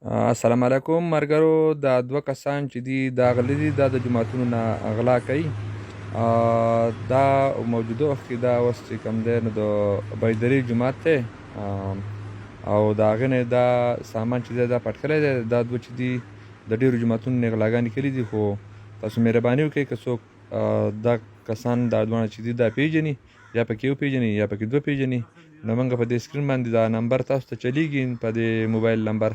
السلام علیکم مرګرو. دا دوه کسان چې دي دا غلي دي دا د جوماتونو نه غلا کوي. دا موجوده وخت کې دا اوس چې کوم دی نو د بیدري جومات دی او د هغې نه دا سامان چې دی دا پټ کړی دی. دا دوه چې دي د ډېرو جوماتونو نه غلاګانې کړي دي، خو تاسو مهرباني وکړئ که څوک دا کسان دا دواړه چې دي دا پیژني، یا پکې وپیژني یا پکې دوه پیژني، نو موږ په دې سکرین باندې دا نمبر تاسو ته چلیږي په دې موبایل نمبر،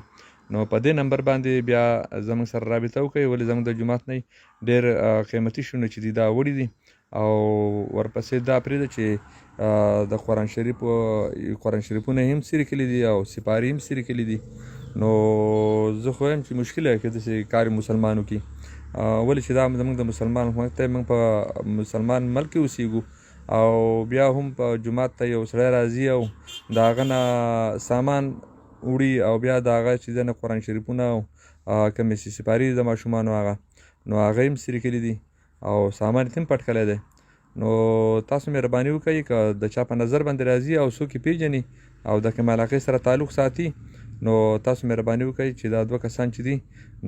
نو په دې نمبر باندې بیا زموږ سره رابطه وکړئ. ولې زموږ د جومات نه ډېر قیمتي شونه چې دي دا وړي دي، او ورپسې دا پرېږده چې د قرآن شریفونه هم څیرې کړي دي او سپارې هم څیرې کړي دي. نو زه خو یم چې مشکل دی که داسې کار مسلمان وکړي، ولې چې دا زموږ د مسلمان حکومت دی، موږ په مسلمان ملک کې اوسېږو، او بیا هم په جومات ته یو سړی راځي او د هغه نه سامان وړي او بیا د هغه چې دی نه قرآن شریفونه او کومې چې سپارې د ماشومانو هغه نو هغه هم څیرې کړي دي او سامان یې هم پټ کړی دی. نو تاسو مهرباني وکړئ که د چا په نظر باندې راځي او څوک یې پیژني او د کوم علاقې سره تعلق ساتي، نو تاسو مهرباني وکړئ چې دا دوه کسان چې دي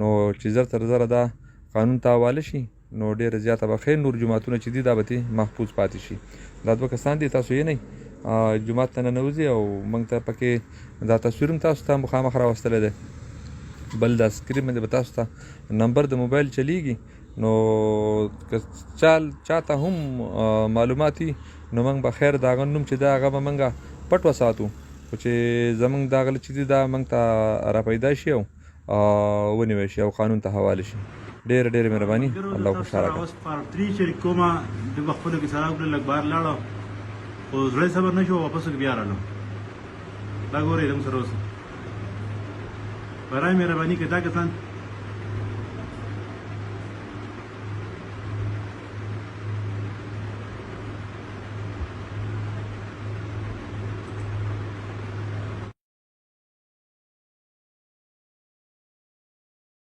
نو چې زر تر زره دا قانون ته حواله شي، نو ډېره زیاته به خیر. نور جوماتونه چې دي دا به محفوظ پاتې شي. دا دوه کسان دي، تاسو یې نه جومات ته ننوځي او موږ ته پکې دا تصویر هم تاسو ته مخامخ راوستلی دی. بل دا سکرین باندې به تاسو ته نمبر د موبایل چلیږي، نو که چاته هم معلومات وي نو موږ به خیر د هغه نوم چې دی هغه به موږ پټ وساتو، خو چې زموږ دا غله چې دي دا موږ ته راپیدا شي او ونیول شي او قانون ته حواله شي. ډېره ډېره مهرباني، الله خوشحاله کړه. اوس پارت 3 شریک کومه د خپلو کې سره وکړل، لږ بهر لاړو خو زړه صبر نه شو، واپس بیا رالم. دا ګورئ زموږ سره اوس برای مهرباني که دا کسان